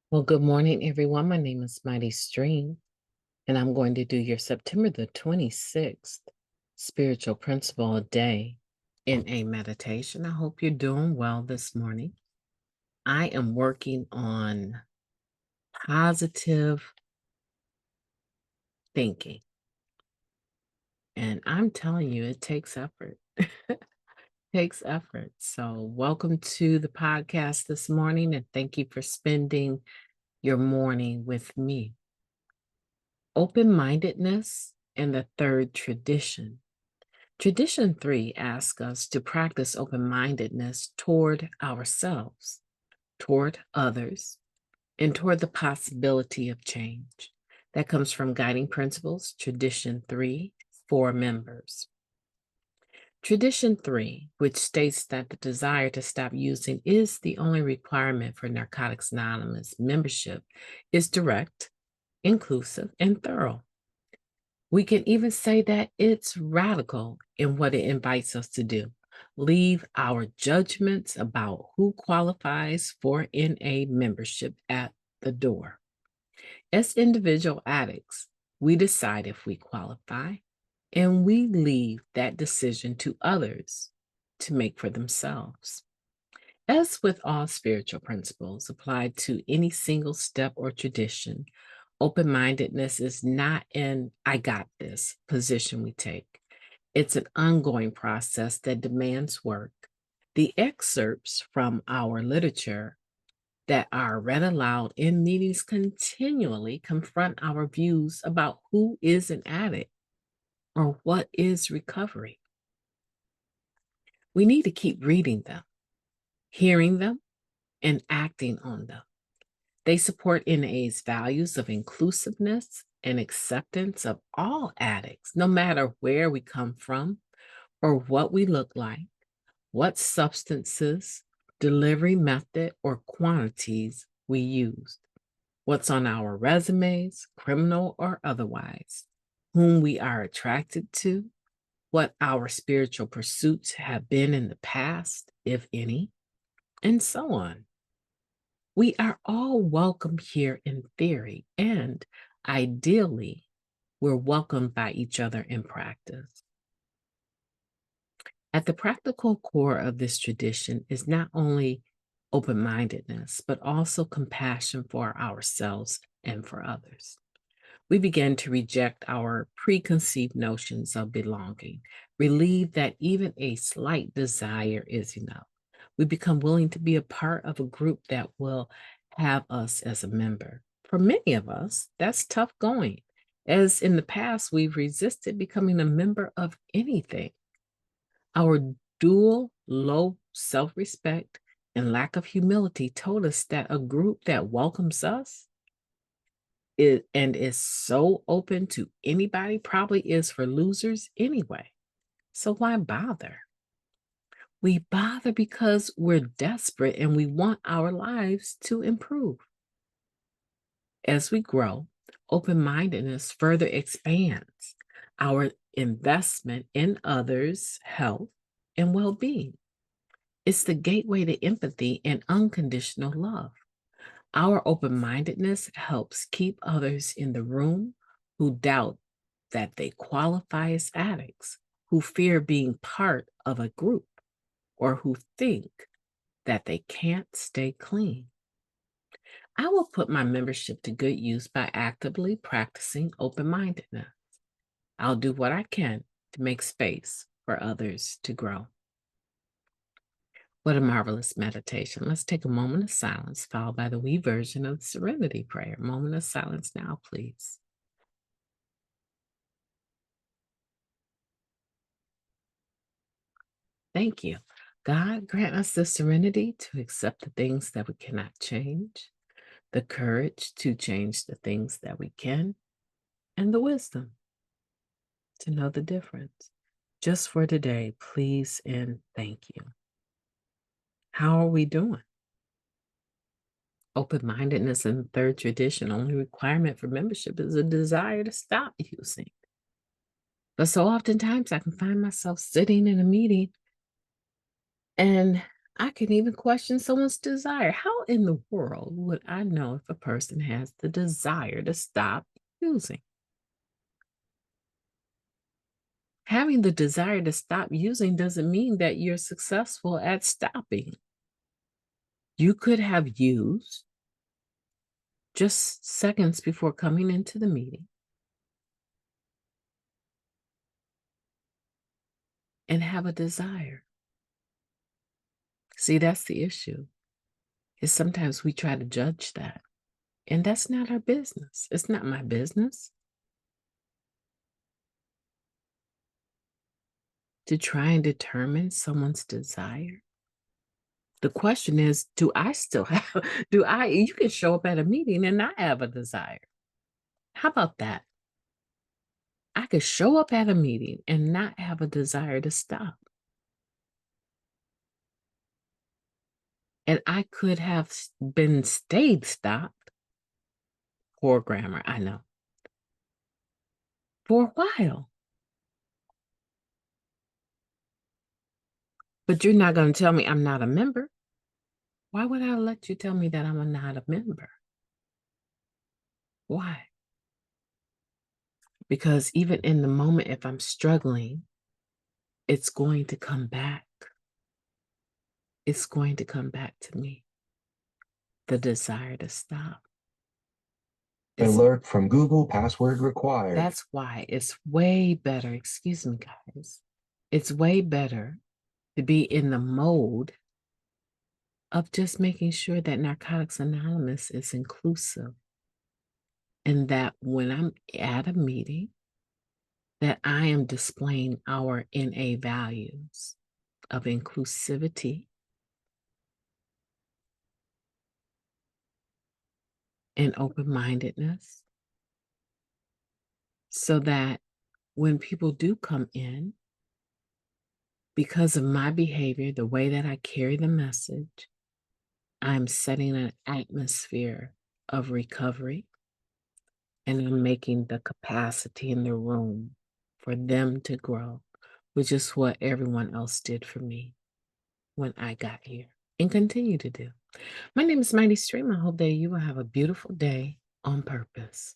Well, good morning, everyone. My name is Mighty Stream, and I'm going to do your September the 26th spiritual principle a day in a meditation. I hope you're doing well this morning. I am working on positive thinking, and I'm telling you, it takes effort. Takes effort. So, welcome to the podcast this morning, and thank you for spending your morning with me. Open-mindedness and the third tradition. Tradition 3 asks us to practice open-mindedness toward ourselves, toward others, and toward the possibility of change. That comes from Guiding Principles, Tradition 3, for members. Tradition 3, which states that the desire to stop using is the only requirement for Narcotics Anonymous membership, is direct, inclusive, and thorough. We can even say that it's radical in what it invites us to do. Leave our judgments about who qualifies for NA membership at the door. As individual addicts, we decide if we qualify, and we leave that decision to others to make for themselves. As with all spiritual principles applied to any single step or tradition, open-mindedness is not an I got this position we take. It's an ongoing process that demands work. The excerpts from our literature that are read aloud in meetings continually confront our views about who is an addict or what is recovery. We need to keep reading them, hearing them, and acting on them. They support NA's values of inclusiveness and acceptance of all addicts, no matter where we come from or what we look like, what substances, delivery method, or quantities we used, what's on our resumes, criminal or otherwise, whom we are attracted to, what our spiritual pursuits have been in the past, if any, and so on. We are all welcome here in theory, and ideally, we're welcomed by each other in practice. At the practical core of this tradition is not only open-mindedness, but also compassion for ourselves and for others. We begin to reject our preconceived notions of belonging, relieve that even a slight desire is enough. We become willing to be a part of a group that will have us as a member. For many of us, that's tough going, as in the past, we've resisted becoming a member of anything. Our dual low self respect and lack of humility told us that a group that welcomes us and is so open to anybody probably is for losers anyway. So why bother? We bother because we're desperate and we want our lives to improve. As we grow, open-mindedness further expands our investment in others' health and well-being. It's the gateway to empathy and unconditional love. Our open-mindedness helps keep others in the room who doubt that they qualify as addicts, who fear being part of a group, or who think that they can't stay clean. I will put my membership to good use by actively practicing open-mindedness. I'll do what I can to make space for others to grow. What a marvelous meditation. Let's take a moment of silence, followed by the wee version of the Serenity Prayer. Moment of silence now, please. Thank you. God, grant us the serenity to accept the things that we cannot change, the courage to change the things that we can, and the wisdom to know the difference. Just for today, please and thank you. How are we doing? Open-mindedness in the third tradition, only requirement for membership is a desire to stop using. But so oftentimes I can find myself sitting in a meeting and I can even question someone's desire. How in the world would I know if a person has the desire to stop using? Having the desire to stop using doesn't mean that you're successful at stopping. You could have used just seconds before coming into the meeting and have a desire. See, that's the issue. Is sometimes we try to judge that, and that's not our business. It's not my business to try and determine someone's desire. The question is, do I still have, you can show up at a meeting and not have a desire. How about that? I could show up at a meeting and not have a desire to stop. And I could have been stayed stopped, poor grammar, I know, for a while. But you're not going to tell me I'm not a member. Why would I let you tell me that I'm not a member? Why? Because even in the moment, if I'm struggling, it's going to come back. It's going to come back to me. The desire to stop. Alert from Google, password required. That's why it's way better, excuse me, guys. It's way better to be in the mode of just making sure that Narcotics Anonymous is inclusive. And that when I'm at a meeting, that I am displaying our NA values of inclusivity and open-mindedness, so that when people do come in, because of my behavior, the way that I carry the message, I'm setting an atmosphere of recovery, and I'm making the capacity in the room for them to grow, which is what everyone else did for me when I got here and continue to do. My name is Mighty Stream. I hope that you will have a beautiful day on purpose.